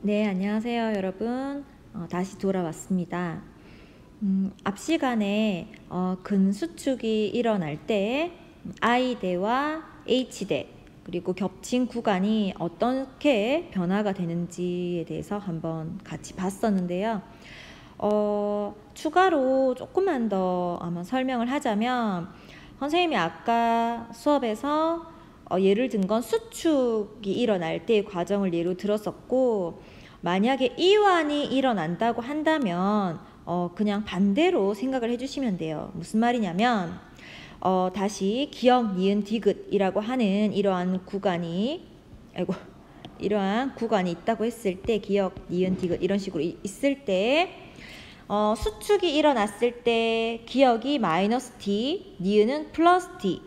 네, 안녕하세요, 여러분. 다시 돌아왔습니다. 앞 시간에 근수축이 일어날 때 I대와 H대 그리고 겹친 구간이 어떻게 변화가 되는지에 대해서 한번 같이 봤었는데요. 추가로 조금만 더 아마 설명을 하자면 선생님이 아까 수업에서 예를 든 건 수축이 일어날 때의 과정을 예로 들었었고, 만약에 이완이 일어난다고 한다면 그냥 반대로 생각을 해주시면 돼요. 무슨 말이냐면 다시 기역, 니은, 디귿이라고 하는 이러한 구간이 있다고 했을 때, 기역, 니은, 디귿 이런 식으로 있을 때 수축이 일어났을 때 기역이 마이너스 D, 니은은 플러스 D,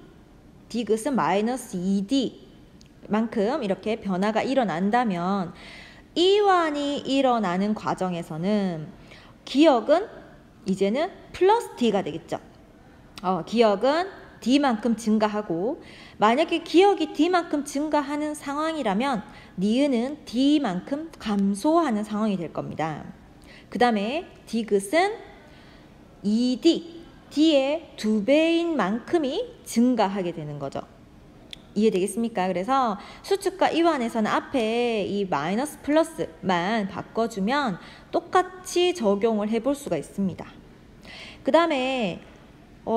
디귿은 마이너스 2D 만큼 이렇게 변화가 일어난다면, 이완이 일어나는 과정에서는 기역은 이제는 플러스 D가 되겠죠. 기역은 D만큼 증가하고, 만약에 기역이 D만큼 증가하는 상황이라면 니은은 D만큼 감소하는 상황이 될 겁니다. 그 다음에 디귿은 2D, D의 2배인 만큼이 증가하게 되는 거죠. 이해되겠습니까? 그래서 수축과 이완에서는 앞에 이 마이너스 플러스만 바꿔주면 똑같이 적용을 해볼 수가 있습니다. 그 다음에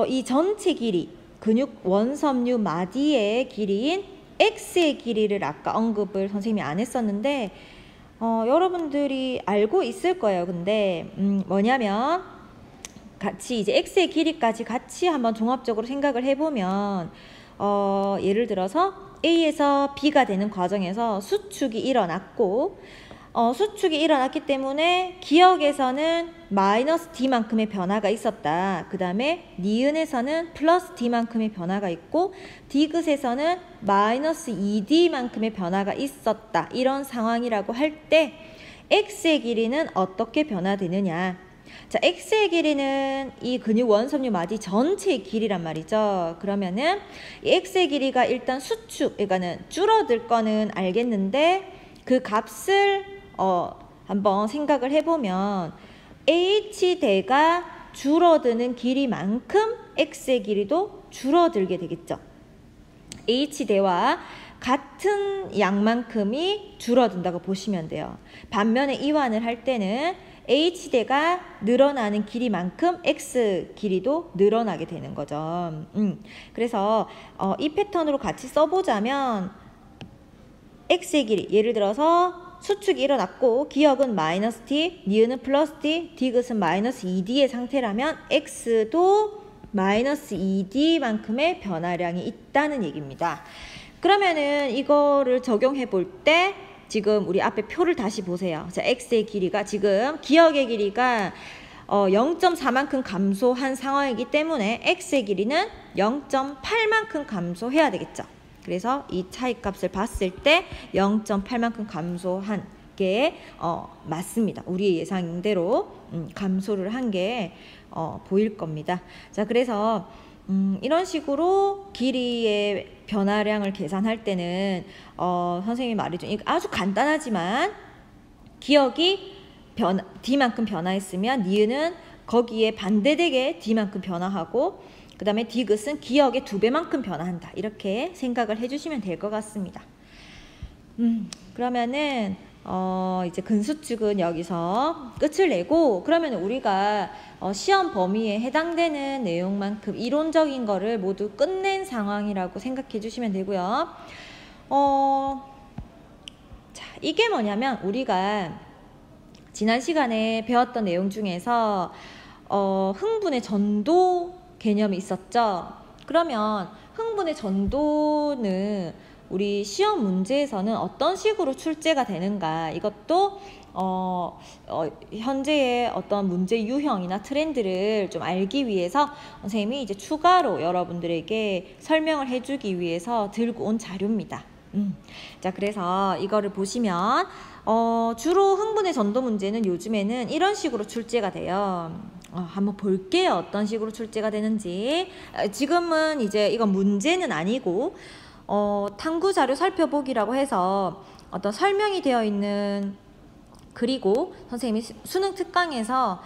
이 전체 길이, 근육 원섬유 마디의 길이인 X의 길이를 아까 언급을 선생님이 안 했었는데 여러분들이 알고 있을 거예요. 근데 뭐냐면 같이 이제 X의 길이까지 같이 한번 종합적으로 생각을 해보면 예를 들어서 A에서 B가 되는 과정에서 수축이 일어났고, 수축이 일어났기 때문에 기역에서는 마이너스 D만큼의 변화가 있었다. 그 다음에 니은에서는 플러스 D만큼의 변화가 있고, 디귿에서는 마이너스 2D만큼의 변화가 있었다. 이런 상황이라고 할 때 X의 길이는 어떻게 변화되느냐. 자, X의 길이는 이 근육 원섬유 마디 전체의 길이란 말이죠. 그러면은 이 X의 길이가 일단 수축, 그러니까는 줄어들 거는 알겠는데, 그 값을 한번 생각을 해보면 H대가 줄어드는 길이만큼 X의 길이도 줄어들게 되겠죠. H대와 같은 양만큼이 줄어든다고 보시면 돼요. 반면에 이완을 할 때는 H대가 늘어나는 길이만큼 X 길이도 늘어나게 되는 거죠. 그래서 이 패턴으로 같이 써보자면 X의 길이, 예를 들어서 수축이 일어났고 기역은 마이너스 D, 니은은 플러스 D, 디귿은 마이너스 2D의 상태라면 X도 마이너스 2D만큼의 변화량이 있다는 얘기입니다. 그러면은 이거를 적용해 볼 때 지금 우리 앞에 표를 다시 보세요. 자, X의 길이가 지금 기역의 길이가 0.4만큼 감소한 상황이기 때문에 X의 길이는 0.8만큼 감소해야 되겠죠. 그래서 이 차이값을 봤을 때 0.8만큼 감소한 게 맞습니다. 우리의 예상대로 감소를 한 게 보일 겁니다. 자, 그래서 이런 식으로 길이의 변화량을 계산할 때는 선생님이 말해준 아주 간단하지만, 기역이 D만큼 변화했으면 니은은 거기에 반대되게 D만큼 변화하고, 그 다음에 디귿은 기역의 2배만큼 변화한다. 이렇게 생각을 해주시면 될 것 같습니다. 그러면은 이제 근수축은 여기서 끝을 내고, 그러면 우리가 시험 범위에 해당되는 내용만큼 이론적인 거를 모두 끝낸 상황이라고 생각해 주시면 되고요. 자, 이게 뭐냐면 우리가 지난 시간에 배웠던 내용 중에서 흥분의 전도 개념이 있었죠. 그러면 흥분의 전도는 우리 시험 문제에서는 어떤 식으로 출제가 되는가, 이것도 현재의 어떤 문제 유형이나 트렌드를 좀 알기 위해서 선생님이 이제 추가로 여러분들에게 설명을 해주기 위해서 들고 온 자료입니다. 자, 그래서 이거를 보시면 주로 흥분의 전도 문제는 요즘에는 이런 식으로 출제가 돼요. 한번 볼게요. 어떤 식으로 출제가 되는지. 지금은 이제 이건 문제는 아니고 탐구 자료 살펴보기라고 해서 어떤 설명이 되어 있는 그리고 선생님이 수능 특강에서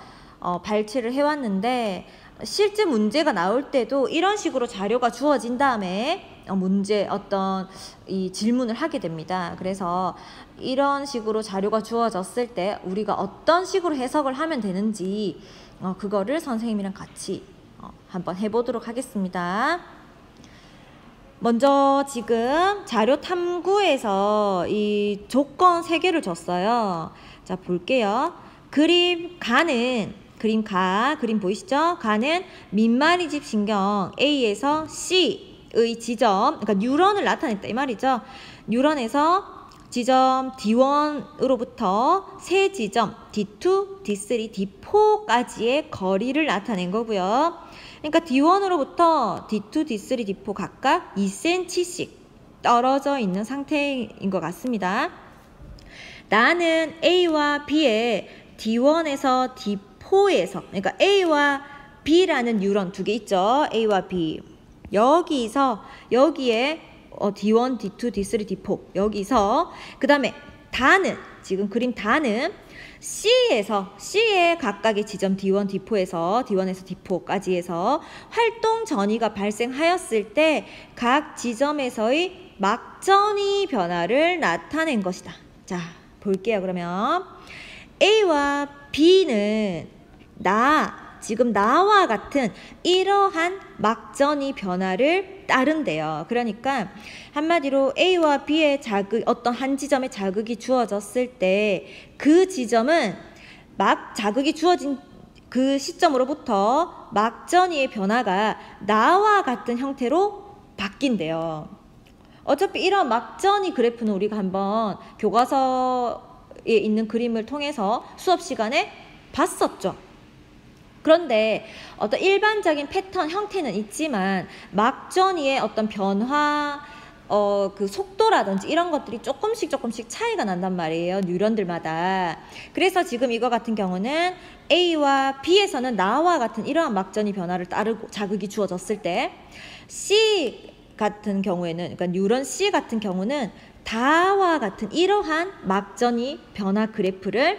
발췌를 해왔는데 실제 문제가 나올 때도 이런 식으로 자료가 주어진 다음에 문제 어떤 이 질문을 하게 됩니다. 그래서 이런 식으로 자료가 주어졌을 때 우리가 어떤 식으로 해석을 하면 되는지 그거를 선생님이랑 같이 한번 해보도록 하겠습니다. 먼저 지금 자료 탐구에서 이 조건 3개를 줬어요. 자, 볼게요. 그림 보이시죠? 가는 민마리집 신경 A에서 C의 지점, 그러니까 뉴런을 나타냈다 이 말이죠. 뉴런에서 지점 D1으로부터 세 지점 D2, D3, D4까지의 거리를 나타낸 거고요. 그러니까 D1으로부터 D2, D3, D4 각각 2cm씩 떨어져 있는 상태인 것 같습니다. 나는 A와 B의 D1에서 D4에서, 그러니까 A와 B라는 뉴런 2개 있죠. A와 B. 여기에 D1, D2, D3, D4 여기서 그 다음에 다는 지금 그림 다는 C의 각각의 지점 D1, D4에서 D1에서 D4까지 해서 활동 전이가 발생하였을 때 각 지점에서의 막전이 변화를 나타낸 것이다. 자, 볼게요. 그러면 A와 B는 지금 나와 같은 이러한 막전이 변화를 따른대요. 그러니까 한마디로 A와 B의 어떤 한 지점에 자극이 주어졌을 때 그 지점은 자극이 주어진 그 시점으로부터 막전이의 변화가 나와 같은 형태로 바뀐대요. 어차피 이런 막전이 그래프는 우리가 한번 교과서에 있는 그림을 통해서 수업 시간에 봤었죠. 그런데 어떤 일반적인 패턴 형태는 있지만 막전이의 어떤 변화 그 속도라든지 이런 것들이 조금씩 차이가 난단 말이에요. 뉴런들마다. 그래서 지금 이거 같은 경우는 A와 B에서는 나와 같은 이러한 막전이 변화를 따르고 자극이 주어졌을 때 C 같은 경우에는, 그러니까 뉴런 C 같은 경우는 다와 같은 이러한 막전이 변화 그래프를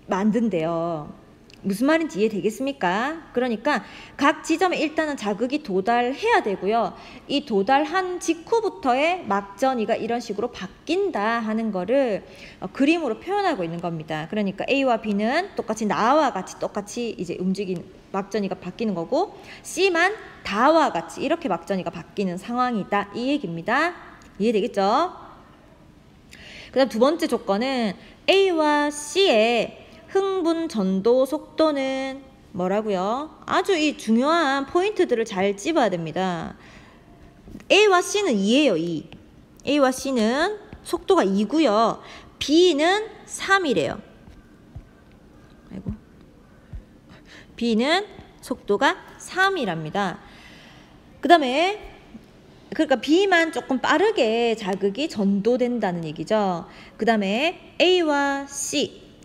만든대요. 무슨 말인지 이해되겠습니까? 그러니까 각 지점에 일단은 자극이 도달해야 되고요. 이 도달한 직후부터의 막전이가 이런 식으로 바뀐다 하는 거를 그림으로 표현하고 있는 겁니다. 그러니까 A와 B는 똑같이 나와 같이 똑같이 이제 막전이가 바뀌는 거고 C만 다와 같이 이렇게 막전이가 바뀌는 상황이다 이 얘기입니다. 이해되겠죠? 그 다음 두 번째 조건은 A와 C의 흥분 전도 속도는 뭐라고요? 아주 이 중요한 포인트들을 잘 찝어야 됩니다. A와 C는 2예요. 2. A와 C는 속도가 2고요. B는 3이래요. 아이고. B는 속도가 3이랍니다. 그 다음에 그러니까 B만 조금 빠르게 자극이 전도된다는 얘기죠. 그 다음에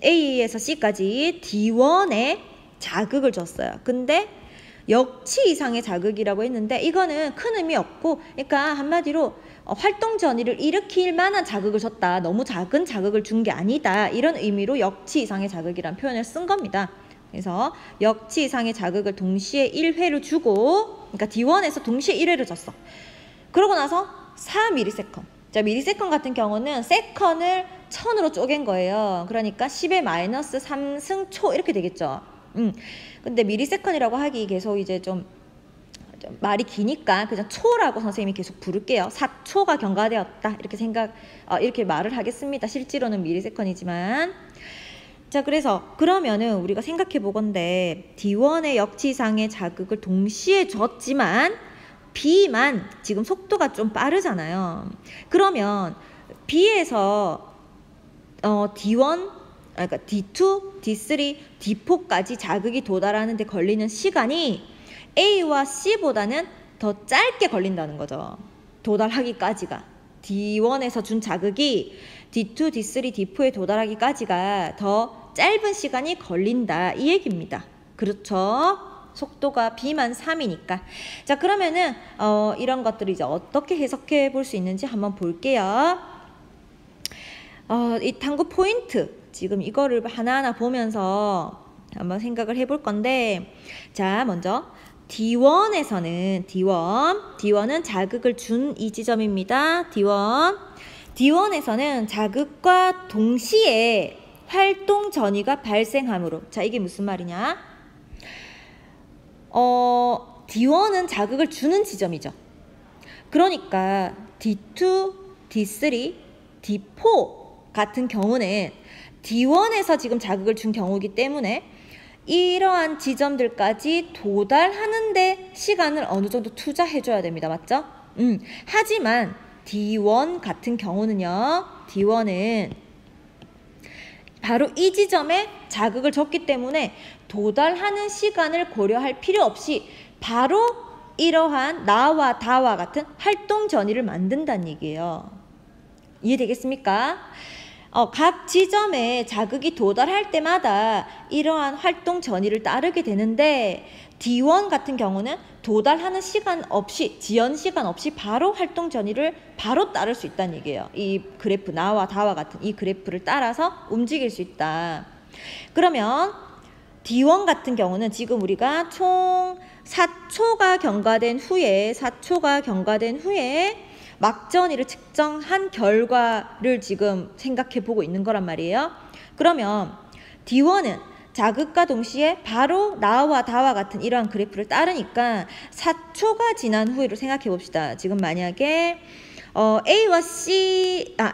A에서 C까지 D1에 자극을 줬어요. 근데 역치 이상의 자극이라고 했는데 이거는 큰 의미 없고, 그러니까 한마디로 활동 전이를 일으킬 만한 자극을 줬다. 너무 작은 자극을 준 게 아니다. 이런 의미로 역치 이상의 자극이라는 표현을 쓴 겁니다. 그래서 역치 이상의 자극을 동시에 1회를 주고, 그러니까 D1에서 동시에 1회를 줬어. 그러고 나서 4ms. 자, 미리세컨 같은 경우는 세컨을 1000으로 쪼갠 거예요. 그러니까 10의 마이너스 3승 초 이렇게 되겠죠. 근데 미리세컨이라고 하기 계속 이제 좀 말이 기니까 그냥 초라고 선생님이 계속 부를게요. 4초가 경과되었다 이렇게 이렇게 말을 하겠습니다. 실제로는 미리세컨이지만. 자, 그러면은 우리가 생각해 보건대 D1의 역치상의 자극을 동시에 줬지만 B만 지금 속도가 좀 빠르잖아요. 그러면 B에서 D1, 그러니까 D2, D3, D4까지 자극이 도달하는 데 걸리는 시간이 A와 C보다는 더 짧게 걸린다는 거죠. 도달하기까지가. D1에서 준 자극이 D2, D3, D4에 도달하기까지가 더 짧은 시간이 걸린다 이 얘기입니다. 그렇죠? 속도가 B만 3이니까. 자, 그러면은 이런 것들을 이제 어떻게 해석해 볼 수 있는지 한번 볼게요. 이 탐구 포인트 지금 이거를 하나하나 보면서 한번 생각을 해볼 건데, 자 먼저 D1은 자극을 준 이 지점입니다. D1에서는 자극과 동시에 활동 전이가 발생하므로, 자 이게 무슨 말이냐, D1은 자극을 주는 지점이죠. 그러니까 D2, D3, D4 같은 경우는 D1에서 지금 자극을 준 경우이기 때문에 이러한 지점들까지 도달하는데 시간을 어느 정도 투자해줘야 됩니다. 맞죠? 하지만 D1 같은 경우는요, D1은 바로 이 지점에 자극을 줬기 때문에 도달하는 시간을 고려할 필요 없이 바로 이러한 나와 다와 같은 활동 전이를 만든다는 얘기예요. 이해되겠습니까? 각 지점에 자극이 도달할 때마다 이러한 활동 전이를 따르게 되는데, D1 같은 경우는 도달하는 시간 없이, 지연 시간 없이 바로 활동 전이를 바로 따를 수 있다는 얘기예요. 이 그래프, 나와 다와 같은 이 그래프를 따라서 움직일 수 있다. 그러면 D1 같은 경우는 지금 우리가 총 4초가 경과된 후에 막전이를 측정한 결과를 지금 생각해 보고 있는 거란 말이에요. 그러면 D1은 자극과 동시에 바로 나와 다와 같은 이러한 그래프를 따르니까 4초가 지난 후를 생각해 봅시다. 지금 만약에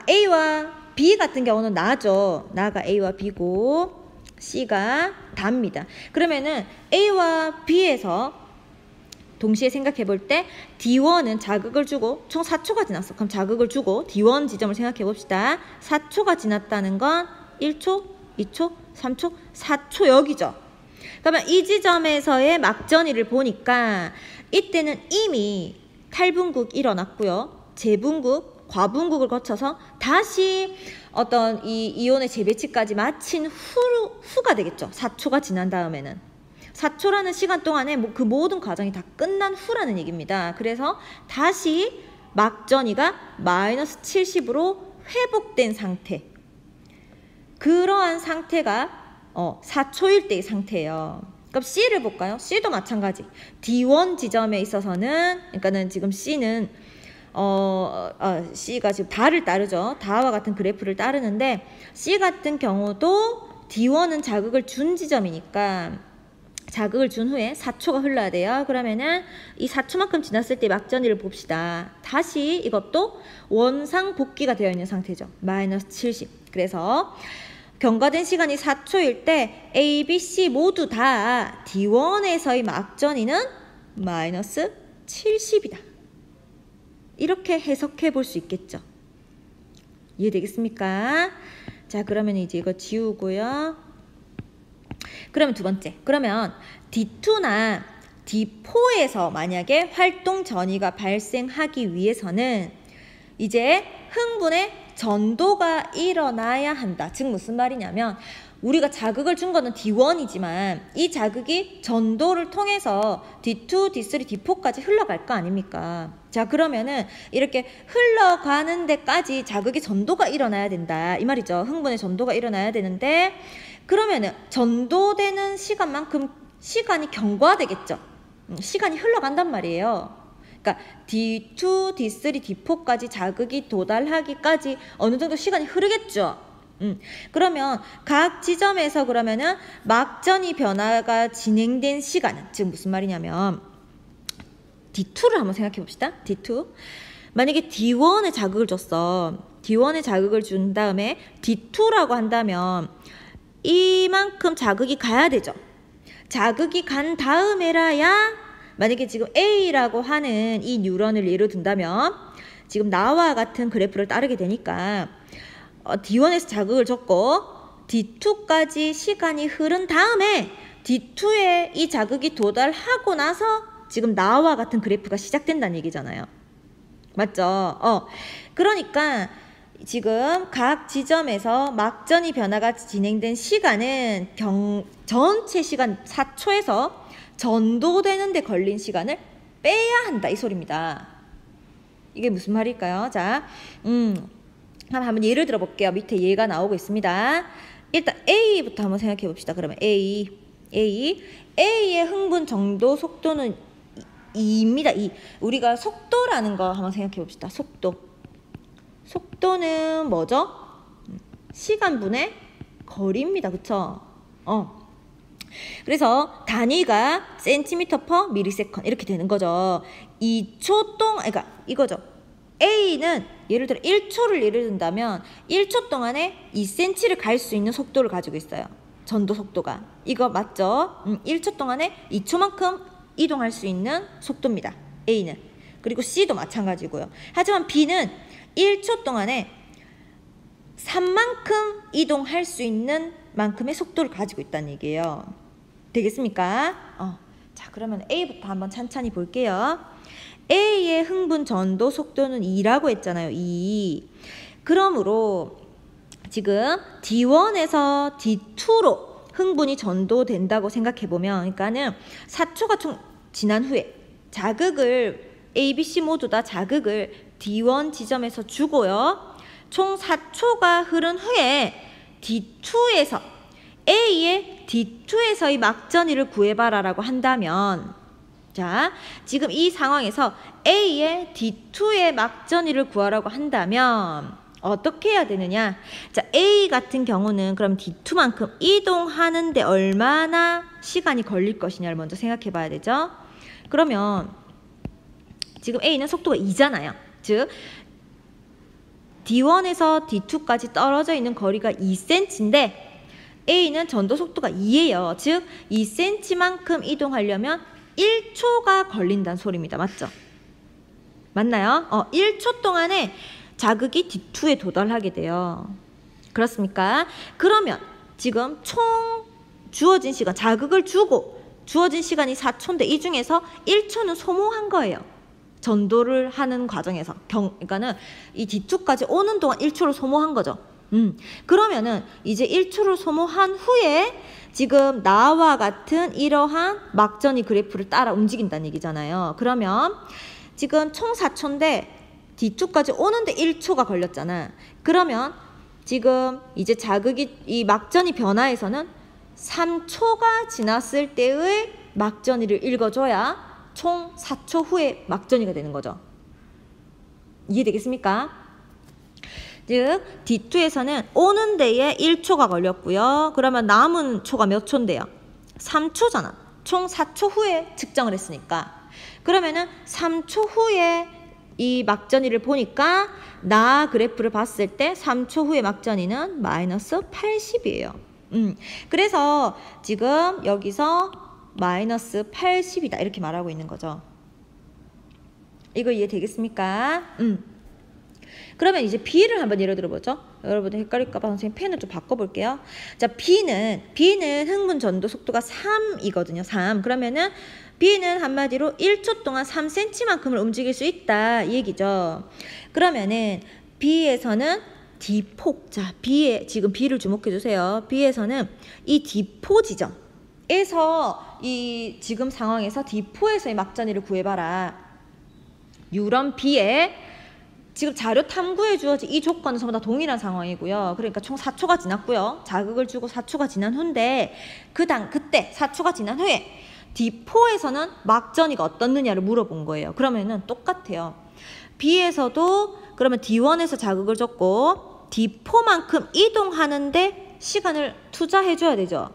A와 B 같은 경우는 나죠. 나가 A와 B고 C가 다입니다. 그러면은 A와 B에서 동시에 생각해 볼 때 D1은 자극을 주고 총 4초가 지났어. 그럼 자극을 주고 D1 지점을 생각해 봅시다. 4초가 지났다는 건 1초, 2초, 3초, 4초 여기죠. 그러면 이 지점에서의 막전이를 보니까 이때는 이미 탈분극 일어났고요. 재분극, 과분극을 거쳐서 다시 어떤 이 이온의 재배치까지 마친 후가 되겠죠. 4초가 지난 다음에는. 4초라는 시간 동안에 그 모든 과정이 다 끝난 후라는 얘기입니다. 그래서 다시 막전이가 마이너스 70으로 회복된 상태. 그러한 상태가 4초일 때의 상태예요. 그럼 C를 볼까요? C도 마찬가지. D1 지점에 있어서는, 그러니까는 지금 C는 C가 지금 다를 따르죠. 다와 같은 그래프를 따르는데, C 같은 경우도 D1은 자극을 준 지점이니까 자극을 준 후에 4초가 흘러야 돼요. 그러면은 이 4초만큼 지났을 때 막전이를 봅시다. 다시 이것도 원상 복귀가 되어 있는 상태죠. 마이너스 70. 그래서 경과된 시간이 4초일 때 A, B, C 모두 다 D1에서의 막전이는 마이너스 70이다. 이렇게 해석해 볼 수 있겠죠. 이해되겠습니까? 자, 그러면 이제 이거 지우고요. 그러면 두 번째, 그러면 D2나 D4에서 만약에 활동 전이가 발생하기 위해서는 이제 흥분의 전도가 일어나야 한다. 즉 무슨 말이냐면, 우리가 자극을 준 거는 D1이지만 이 자극이 전도를 통해서 D2, D3, D4까지 흘러갈 거 아닙니까? 자, 그러면은 이렇게 흘러가는 데까지 자극의 전도가 일어나야 된다. 이 말이죠. 흥분의 전도가 일어나야 되는데, 그러면은 전도되는 시간만큼 시간이 경과되겠죠. 시간이 흘러간단 말이에요. 그러니까 D2, D3, D4까지 자극이 도달하기까지 어느 정도 시간이 흐르겠죠. 그러면 각 지점에서 그러면은 막전이 변화가 진행된 시간은, 즉 무슨 말이냐면 D2를 한번 생각해 봅시다. D2. 만약에 D1에 자극을 줬어. D1에 자극을 준 다음에 D2라고 한다면 이만큼 자극이 가야 되죠. 자극이 간 다음에라야, 만약에 지금 A라고 하는 이 뉴런을 예로 든다면 지금 나와 같은 그래프를 따르게 되니까 D1에서 자극을 줬고 D2까지 시간이 흐른 다음에 D2에 이 자극이 도달하고 나서 지금 나와 같은 그래프가 시작된다는 얘기잖아요. 맞죠? 그러니까 지금 각 지점에서 막전이 변화가 진행된 시간은 전체 시간 4초에서 전도되는 데 걸린 시간을 빼야 한다, 이 소리입니다. 이게 무슨 말일까요? 자, 한번 예를 들어 볼게요. 밑에 예가 나오고 있습니다. 일단 A부터 한번 생각해 봅시다. 그러면 A의 흥분 정도 속도는 2입니다. 2. 우리가 속도라는 거 한번 생각해 봅시다. 속도는 뭐죠? 시간분의 거리입니다. 그쵸? 그래서 단위가 센티미터 퍼 미리세컨 이렇게 되는 거죠. 2초 동안, 그러니까 이거죠. A는 예를 들어 1초를 예를 든다면 1초 동안에 2cm를 갈 수 있는 속도를 가지고 있어요. 전도 속도가. 이거 맞죠? 1초 동안에 2초만큼 이동할 수 있는 속도입니다. A는. 그리고 C도 마찬가지고요. 하지만 B는 1초 동안에 3만큼 이동할 수 있는 만큼의 속도를 가지고 있다는 얘기예요. 되겠습니까? 자, 그러면 A부터 한번 찬찬히 볼게요. A의 흥분 전도 속도는 2라고 했잖아요. 2. 그러므로 지금 D1에서 D2로 흥분이 전도된다고 생각해보면, 그러니까는 4초가 총 지난 후에 자극을 A, B, C 모두 다 자극을 D1 지점에서 주고요. 총 4초가 흐른 후에 D2에서 A의 D2에서의 막전위를 구해봐라라고 한다면, 자, 지금 이 상황에서 A의 D2의 막전위를 구하라고 한다면 어떻게 해야 되느냐? 자, A 같은 경우는 그럼 D2만큼 이동하는데 얼마나 시간이 걸릴 것이냐를 먼저 생각해 봐야 되죠. 그러면 지금 A는 속도가 2잖아요. 즉 D1에서 D2까지 떨어져 있는 거리가 2cm인데 A는 전도 속도가 2예요. 즉 2cm만큼 이동하려면 1초가 걸린다는 소리입니다. 맞죠? 맞나요? 1초 동안에 자극이 D2에 도달하게 돼요. 그렇습니까? 그러면 지금 총 주어진 시간, 자극을 주고 주어진 시간이 4초인데 이 중에서 1초는 소모한 거예요. 전도를 하는 과정에서. 그러니까는 이 D2까지 오는 동안 1초를 소모한 거죠. 그러면은 이제 1초를 소모한 후에 지금 나와 같은 이러한 막전이 그래프를 따라 움직인다는 얘기잖아요. 그러면 지금 총 4초인데 D2까지 오는데 1초가 걸렸잖아. 그러면 지금 이제 자극이 이 막전이 변화에서는 3초가 지났을 때의 막전이를 읽어줘야 총 4초 후에 막전이가 되는 거죠. 이해되겠습니까? 즉 D2에서는 오는 데에 1초가 걸렸고요. 그러면 남은 초가 몇 초인데요? 3초잖아. 총 4초 후에 측정을 했으니까. 그러면은 3초 후에 이 막전이를 보니까 나 그래프를 봤을 때 3초 후에 막전이는 마이너스 80이에요. 그래서 지금 여기서 마이너스 80이다 이렇게 말하고 있는 거죠. 이거 이해되겠습니까? 그러면 이제 B를 한번 예를 들어보죠. 여러분들 헷갈릴까봐 선생님 펜을 좀 바꿔볼게요. 자, B는 흥분 전도 속도가 3이거든요. 3. 그러면은 B는 한마디로 1초 동안 3cm만큼을 움직일 수 있다 이 얘기죠. 그러면은 B에서는 D포. 자, 지금 B를 주목해 주세요. B에서는 이 D포 지점에서 이 지금 상황에서 D4에서의 막전이를 구해봐라. 유런 B에 지금 자료 탐구에 주어진 이 조건은 전부 다 동일한 상황이고요. 그러니까 총 4초가 지났고요. 자극을 주고 4초가 지난 후인데 그때 4초가 지난 후에 D4에서는 막전이가 어떻느냐를 물어본 거예요. 그러면은 똑같아요. B에서도 그러면 D1에서 자극을 줬고 D4만큼 이동하는데 시간을 투자해 줘야 되죠.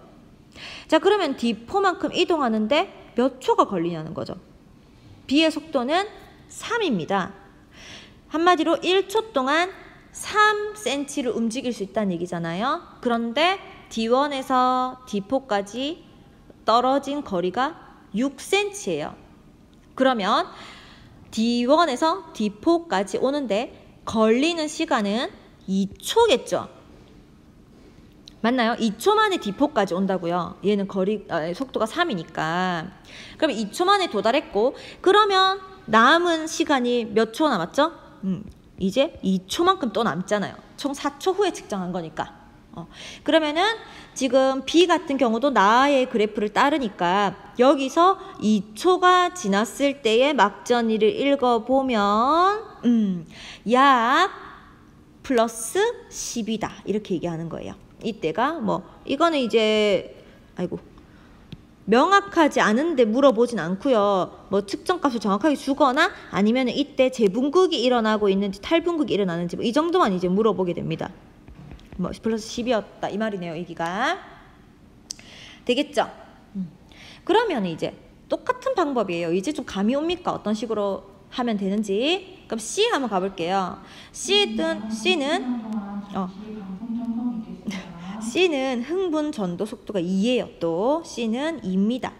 자, 그러면 D4만큼 이동하는데 몇 초가 걸리냐는 거죠. B의 속도는 3입니다. 한마디로 1초 동안 3cm를 움직일 수 있다는 얘기잖아요. 그런데 D1에서 D4까지 떨어진 거리가 6cm예요. 그러면 D1에서 D4까지 오는데 걸리는 시간은 2초겠죠. 맞나요? 2초 만에 D4까지 온다고요. 얘는 속도가 3이니까. 그럼 2초 만에 도달했고, 그러면 남은 시간이 몇 초 남았죠? 이제 2초만큼 또 남잖아요. 총 4초 후에 측정한 거니까. 그러면은 지금 B 같은 경우도 나의 그래프를 따르니까 여기서 2초가 지났을 때의 막전이를 읽어보면 약 플러스 10이다. 이렇게 얘기하는 거예요. 이때가 뭐 이거는 이제 아이고 명확하지 않은데 물어보진 않고요. 뭐 측정값을 정확하게 주거나 아니면 이때 재분극이 일어나고 있는지 탈분극이 일어나는지 뭐 이 정도만 이제 물어보게 됩니다. 뭐 플러스 10이었다 이 말이네요. 여기가 되겠죠? 그러면 이제 똑같은 방법이에요. 이제 좀 감이 옵니까? 어떤 식으로 하면 되는지. 그럼 C 한번 가볼게요. C는 흥분 전도 속도가 2예요. 또 C는 2입니다.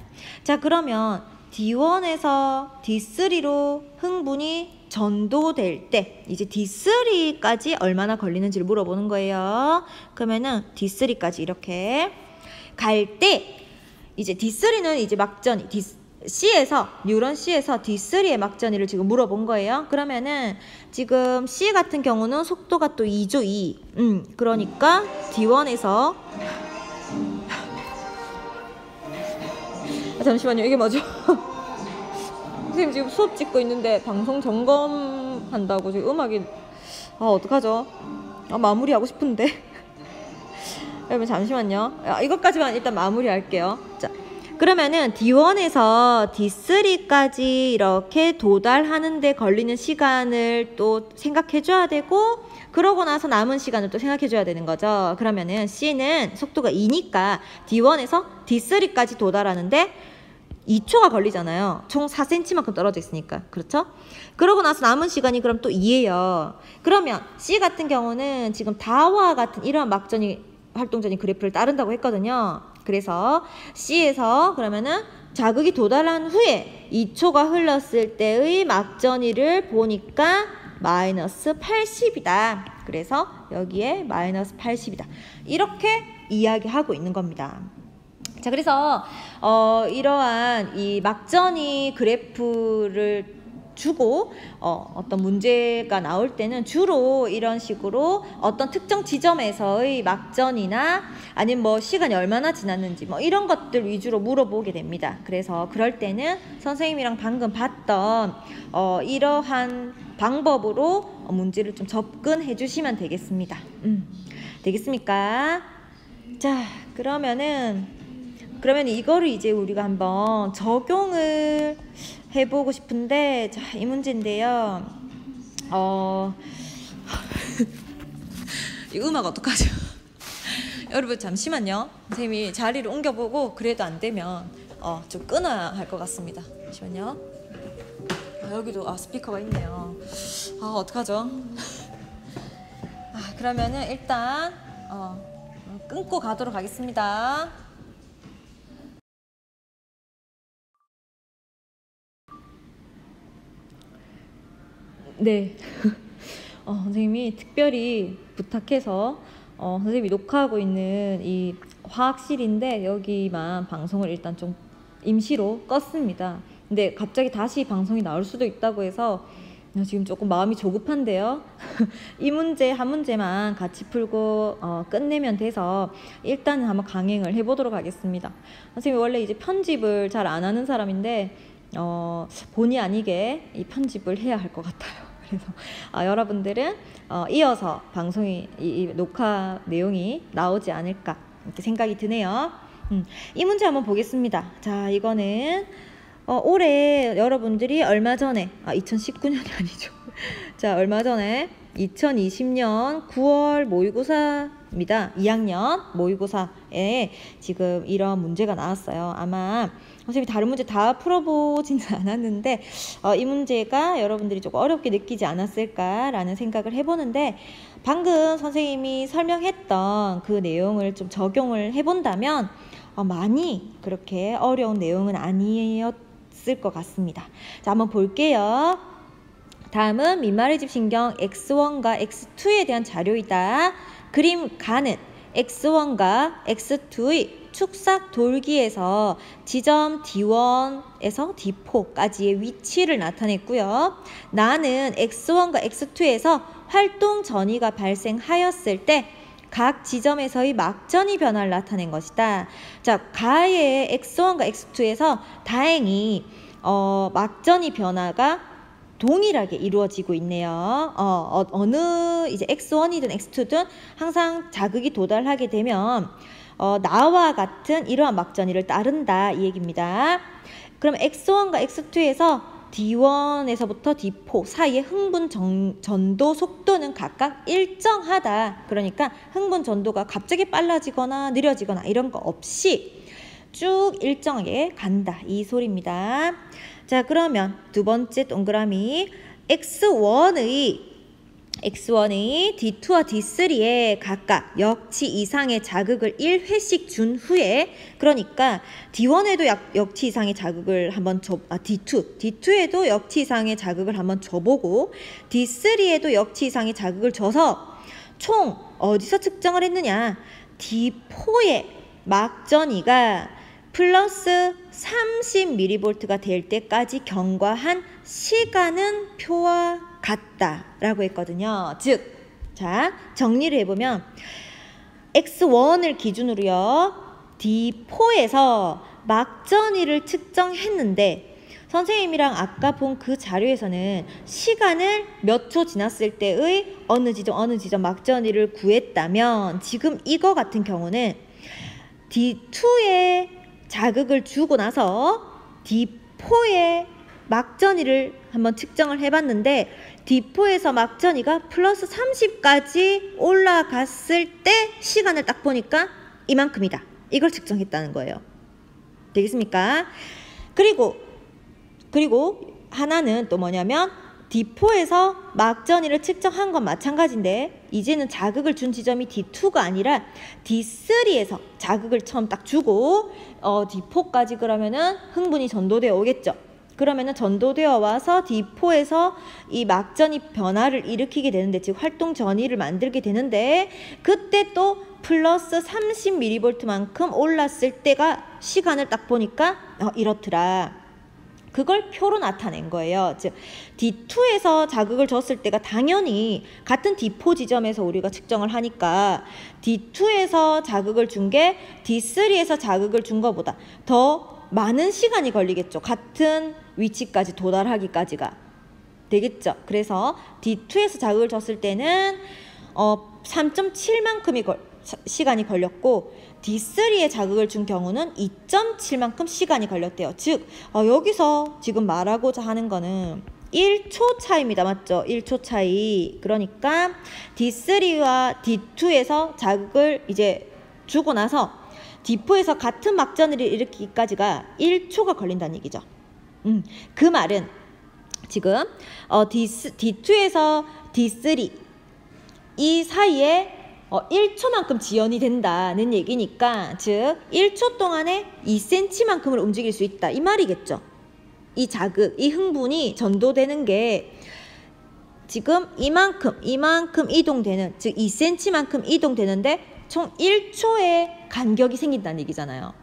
자, 그러면 D1에서 D3로 흥분이 전도될 때 이제 D3까지 얼마나 걸리는지를 물어보는 거예요. 그러면은 D3까지 이렇게 갈 때 이제 D3는 이제 막전이 C에서 뉴런 C에서 D3의 막전이를 지금 물어본 거예요. 그러면은 지금 C 같은 경우는 속도가 또 2죠, 2. 그러니까 D1에서 잠시만요. 이게 뭐죠? 선생님 지금 수업 찍고 있는데 방송 점검한다고 지금 음악이 어떡하죠? 마무리하고 싶은데 여러분 잠시만요. 이것까지만 일단 마무리할게요. 자, 그러면은 D1에서 D3까지 이렇게 도달하는데 걸리는 시간을 또 생각해 줘야 되고 그러고 나서 남은 시간을 또 생각해 줘야 되는 거죠. 그러면은 C는 속도가 2니까 D1에서 D3까지 도달하는데 2초가 걸리잖아요. 총 4cm만큼 떨어져 있으니까. 그렇죠? 그러고 나서 남은 시간이 그럼 또 2예요. 그러면 C 같은 경우는 지금 다와 같은 이런 막전이 활동전이 그래프를 따른다고 했거든요. 그래서 C에서 그러면은 자극이 도달한 후에 2초가 흘렀을 때의 막전이를 보니까 마이너스 80이다. 그래서 여기에 마이너스 80이다. 이렇게 이야기하고 있는 겁니다. 자, 그래서 이러한 이 막전이 그래프를 주고 어떤 문제가 나올 때는 주로 이런 식으로 어떤 특정 지점에서의 막전이나 아니면 뭐 시간이 얼마나 지났는지 뭐 이런 것들 위주로 물어보게 됩니다. 그래서 그럴 때는 선생님이랑 방금 봤던 이러한 방법으로 문제를 좀 접근해 주시면 되겠습니다. 되겠습니까? 자, 그러면 이거를 이제 우리가 한번 적용을 해보고 싶은데, 자, 이 문제인데요. 이 음악 어떡하죠? 여러분 잠시만요. 선생님이 자리를 옮겨보고 그래도 안 되면 좀 끊어야 할 것 같습니다. 잠시만요. 여기도 스피커가 있네요. 어떡하죠? 그러면은 일단 끊고 가도록 하겠습니다. 네. 선생님이 특별히 부탁해서 선생님이 녹화하고 있는 이 화학실인데 여기만 방송을 일단 좀 임시로 껐습니다. 근데 갑자기 다시 방송이 나올 수도 있다고 해서 지금 조금 마음이 조급한데요. 이 문제 한 문제만 같이 풀고 끝내면 돼서 일단은 한번 강행을 해보도록 하겠습니다. 선생님이 원래 이제 편집을 잘 안 하는 사람인데 본의 아니게 이 편집을 해야 할 것 같아요. 그래서 여러분들은 이어서 방송이 이 녹화 내용이 나오지 않을까 이렇게 생각이 드네요. 이 문제 한번 보겠습니다. 자, 이거는 올해 여러분들이 얼마 전에 2019년이 아니죠. 자, 얼마 전에 2020년 9월 모의고사입니다. 2학년 모의고사에 지금 이런 문제가 나왔어요. 아마 선생님이 다른 문제 다 풀어보지는 않았는데 이 문제가 여러분들이 조금 어렵게 느끼지 않았을까라는 생각을 해보는데 방금 선생님이 설명했던 그 내용을 좀 적용을 해본다면 많이 그렇게 어려운 내용은 아니었을 것 같습니다. 자, 한번 볼게요. 다음은 민말의 집신경 X1과 X2에 대한 자료이다. 그림 가는 X1과 X2의 축삭 돌기에서 지점 D1에서 D4까지의 위치를 나타냈고요. 나는 X1과 X2에서 활동 전이가 발생하였을 때 각 지점에서의 막전이 변화를 나타낸 것이다. 자, 가의 X1과 X2에서 다행히 막전이 변화가 동일하게 이루어지고 있네요. 어느 이제 x1이든 x2든 항상 자극이 도달하게 되면 나와 같은 이러한 막전이를 따른다 이 얘기입니다. 그럼 x1과 x2에서 D1에서부터 D4 사이의 흥분 전도 속도는 각각 일정하다. 그러니까 흥분 전도가 갑자기 빨라지거나 느려지거나 이런 거 없이 쭉 일정하게 간다 이 소리입니다. 자, 그러면 두 번째 동그라미 x1의 D2와 D3에 각각 역치 이상의 자극을 1회씩 준 후에, 그러니까 D1에도 역치 이상의 자극을 한번 D2에도 역치 이상의 자극을 한번 줘보고 D3에도 역치 이상의 자극을 줘서 총 어디서 측정을 했느냐? D4의 막전이가 플러스 30mV가 될 때까지 경과한 시간은 표와 같다라고 했거든요. 즉, 자, 정리를 해보면 x1을 기준으로요, D4에서 막전이를 측정했는데 선생님이랑 아까 본 그 자료에서는 시간을 몇 초 지났을 때의 어느 지점 막전이를 구했다면, 지금 이거 같은 경우는 D2에 자극을 주고 나서 D4에 막전이를 한번 측정을 해봤는데 D4에서 막전이가 플러스 30까지 올라갔을 때 시간을 딱 보니까 이만큼이다. 이걸 측정했다는 거예요. 되겠습니까? 그리고 하나는 또 뭐냐면 D4에서 막전이를 측정한 건 마찬가지인데 이제는 자극을 준 지점이 D2가 아니라 D3에서 자극을 처음 딱 주고 D4까지 그러면은 흥분이 전도되어 오겠죠. 그러면은 전도되어 와서 D4에서 이 막전이 변화를 일으키게 되는데, 즉 활동 전이를 만들게 되는데, 그때 또 플러스 30mV만큼 올랐을 때가 시간을 딱 보니까 이렇더라. 그걸 표로 나타낸 거예요. 즉 D2에서 자극을 줬을 때가 당연히 같은 D4 지점에서 우리가 측정을 하니까 D2에서 자극을 준 게 D3에서 자극을 준 것보다 더 많은 시간이 걸리겠죠. 같은 위치까지 도달하기까지가 되겠죠. 그래서 D2에서 자극을 줬을 때는 3.7만큼이 시간이 걸렸고 D3에 자극을 준 경우는 2.7만큼 시간이 걸렸대요. 즉 여기서 지금 말하고자 하는 거는 1초 차이입니다. 맞죠? 1초 차이. 그러니까 D3와 D2에서 자극을 이제 주고 나서 D4에서 같은 막전을 일으키기까지가 1초가 걸린다는 얘기죠. 그 말은 지금 D2에서 D3 이 사이에 1초만큼 지연이 된다는 얘기니까, 즉 1초 동안에 2cm만큼을 움직일 수 있다 이 말이겠죠. 이 자극, 이 흥분이 전도되는 게 지금 이만큼 이동되는, 즉 2cm만큼 이동되는데 총 1초의 간격이 생긴다는 얘기잖아요.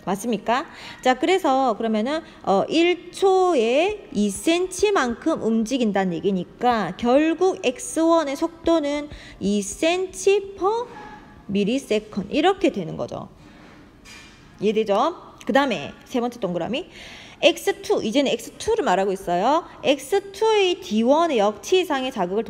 맞습니까? 자, 그래서 그러면은 1초에 2cm만큼 움직인다는 얘기니까 결국 x1의 속도는 2cm/ms 이렇게 되는 거죠. 이해되죠? 그 다음에 세 번째 동그라미 x2, 이제는 x2를 말하고 있어요. x2의 D1의 역치 이상의 자극을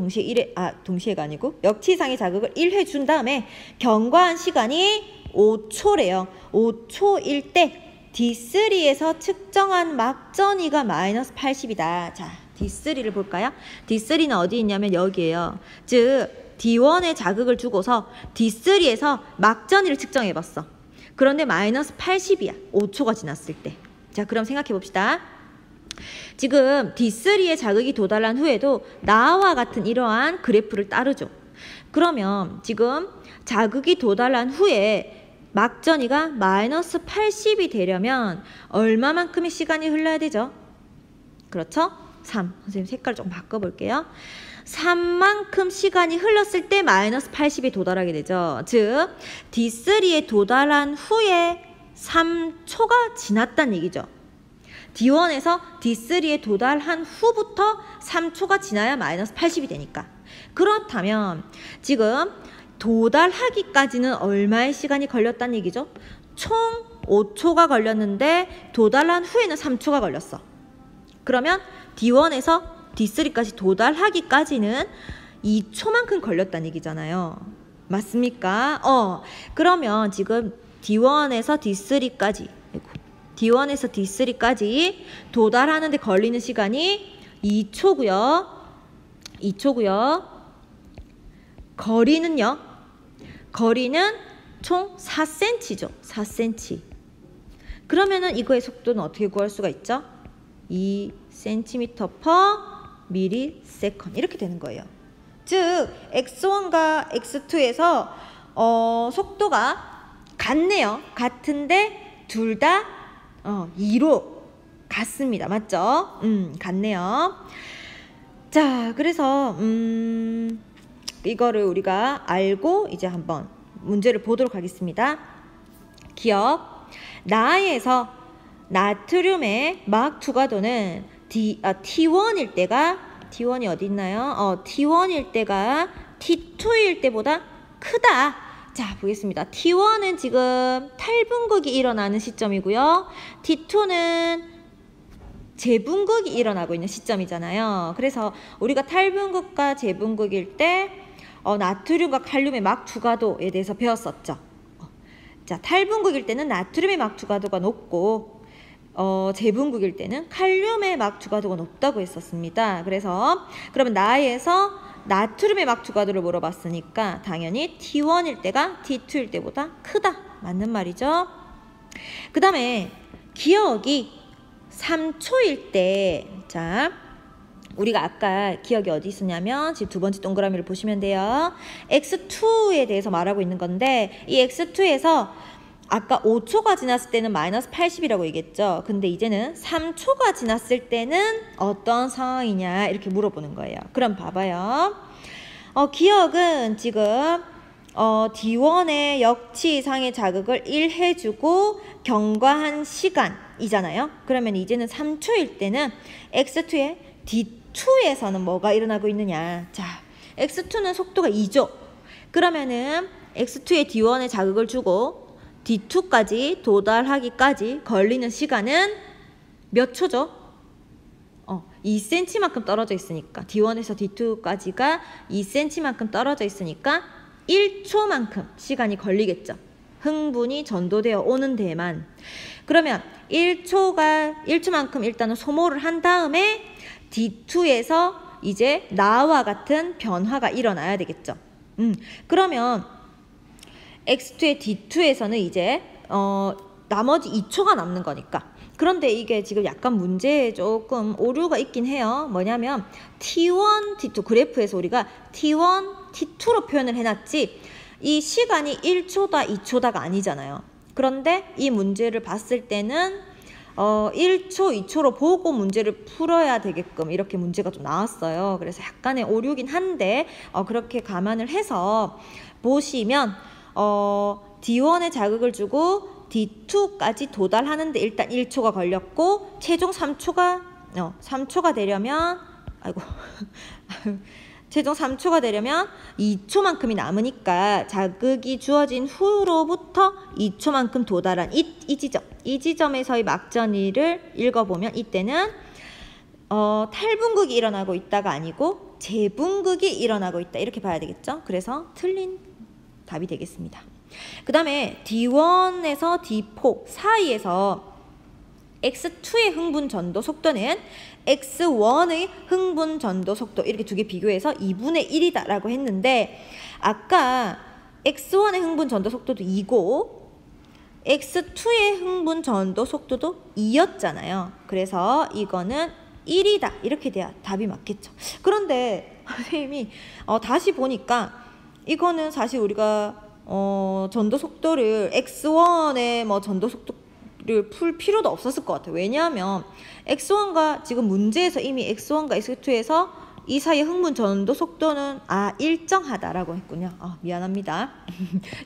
역치 이상의 자극을 1회 준 다음에 경과한 시간이 5초래요. 5초일 때 D3에서 측정한 막전이가 마이너스 80이다. 자, D3를 볼까요? D3는 어디 있냐면 여기에요. 즉 D1에 자극을 주고서 D3에서 막전이를 측정해봤어. 그런데 마이너스 80이야. 5초가 지났을 때. 자, 그럼 생각해 봅시다. 지금 D3에 자극이 도달한 후에도 나와 같은 이러한 그래프를 따르죠. 그러면 지금 자극이 도달한 후에 막전이가 마이너스 80이 되려면 얼마만큼의 시간이 흘러야 되죠? 그렇죠? 3. 선생님 색깔 좀 바꿔볼게요. 3만큼 시간이 흘렀을 때 마이너스 80에 도달하게 되죠. 즉 D3에 도달한 후에 3초가 지났다는 얘기죠. D1에서 D3에 도달한 후부터 3초가 지나야 마이너스 80이 되니까. 그렇다면 지금 도달하기까지는 얼마의 시간이 걸렸다는 얘기죠? 총 5초가 걸렸는데 도달한 후에는 3초가 걸렸어. 그러면 D1에서 D3까지 도달하기까지는 2초만큼 걸렸다는 얘기잖아요. 맞습니까? 그러면 지금 D1에서 D3까지 D1에서 D3까지 도달하는데 걸리는 시간이 2초고요. 2초고요. 거리는요? 거리는 총 4cm죠. 4cm. 그러면은 이거의 속도는 어떻게 구할 수가 있죠? 2cm/ms 이렇게 되는 거예요. 즉 x1과 x2에서 속도가 같네요. 같은데 둘 다 2로 같습니다. 맞죠? 같네요. 자, 그래서 이거를 우리가 알고 이제 한번 문제를 보도록 하겠습니다. 기억. 나에서 나트륨의 막 투과도는 T1일 때가 T1이 어디 있나요? T1일 때가 T2일 때보다 크다. 자, 보겠습니다. T1은 지금 탈분극이 일어나는 시점이고요. T2는 재분극이 일어나고 있는 시점이잖아요. 그래서 우리가 탈분극과 재분극일 때 나트륨과 칼륨의 막 투과도에 대해서 배웠었죠. 자, 탈분극일 때는 나트륨의 막 투과도가 높고 재분극일 때는 칼륨의 막 투과도가 높다고 했었습니다. 그래서 그러면 나에서 나트륨의 막 투과도를 물어봤으니까 당연히 T1일 때가 T2일 때보다 크다. 맞는 말이죠. 그 다음에 기억이 3초일 때, 자, 우리가 아까 기억이 어디 있었냐면 지금 두 번째 동그라미를 보시면 돼요. x2에 대해서 말하고 있는 건데 이 x2에서 아까 5초가 지났을 때는 마이너스 80이라고 얘기했죠. 근데 이제는 3초가 지났을 때는 어떤 상황이냐 이렇게 물어보는 거예요. 그럼 봐봐요. 기억은 지금 D1의 역치상의 자극을 1 해주고 경과한 시간이잖아요. 그러면 이제는 3초일 때는 x2의 D2에서는 뭐가 일어나고 있느냐. 자, x2는 속도가 2죠. 그러면은 x2의 D1에 자극을 주고 D2까지 도달하기까지 걸리는 시간은 몇 초죠? 2cm만큼 떨어져 있으니까 D1에서 D2까지가 2cm만큼 떨어져 있으니까 1초만큼 시간이 걸리겠죠. 흥분이 전도되어 오는 데만. 그러면 1초만큼 일단은 소모를 한 다음에 D2에서 이제 나와 같은 변화가 일어나야 되겠죠. 그러면 X2의 D2에서는 이제 나머지 2초가 남는 거니까. 그런데 이게 지금 약간 문제에 조금 오류가 있긴 해요. 뭐냐면 T1, T2 그래프에서 우리가 T1, T2로 표현을 해놨지 이 시간이 1초다, 2초다가 아니잖아요. 그런데 이 문제를 봤을 때는 1초, 2초로 보고 문제를 풀어야 되게끔 이렇게 문제가 좀 나왔어요. 그래서 약간의 오류긴 한데 그렇게 감안을 해서 보시면 D1에 자극을 주고 D2까지 도달하는데 일단 1초가 걸렸고 최종 3초가 되려면 최종 3초가 되려면 2초만큼이 남으니까 자극이 주어진 후로부터 2초만큼 도달한 이 지점에서의 막전이를 읽어보면 이때는 탈분극이 일어나고 있다가 아니고 재분극이 일어나고 있다 이렇게 봐야 되겠죠. 그래서 틀린 답이 되겠습니다. 그 다음에 D1에서 D4 사이에서 X2의 흥분 전도 속도는 X1의 흥분 전도 속도 이렇게 두 개 비교해서 2분의 1이다 라고 했는데 아까 X1의 흥분 전도 속도도 2고 X2의 흥분 전도 속도도 2였잖아요. 그래서 이거는 1이다 이렇게 돼야 답이 맞겠죠. 그런데 선생님이 다시 보니까 이거는 사실 우리가 전도 속도를 X1의 전도 속도를 풀 필요도 없었을 것 같아요. 왜냐하면 X1과 지금 문제에서 이미 X1과 X2에서 이 사이의 흥분 전도 속도는 일정하다라고 했군요. 미안합니다.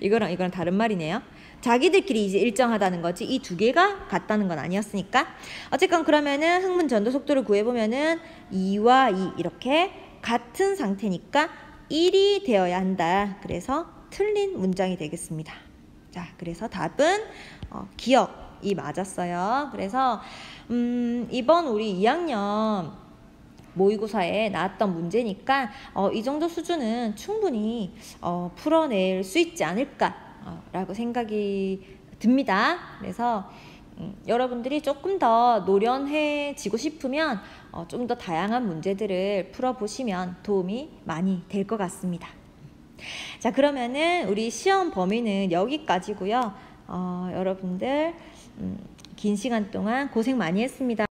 이거랑 다른 말이네요. 자기들끼리 이제 일정하다는 거지 이 두 개가 같다는 건 아니었으니까. 어쨌건 그러면은 흥분 전도 속도를 구해보면은 2와 2 이렇게 같은 상태니까 1이 되어야 한다. 그래서 틀린 문장이 되겠습니다. 자, 그래서 답은 기억이 맞았어요. 그래서 이번 우리 2학년 모의고사에 나왔던 문제니까 이 정도 수준은 충분히 풀어낼 수 있지 않을까 라고 생각이 듭니다. 그래서 여러분들이 조금 더 노련해지고 싶으면 좀 더 다양한 문제들을 풀어보시면 도움이 많이 될 것 같습니다. 자, 그러면은 우리 시험 범위는 여기까지고요. 여러분들 긴 시간 동안 고생 많이 했습니다.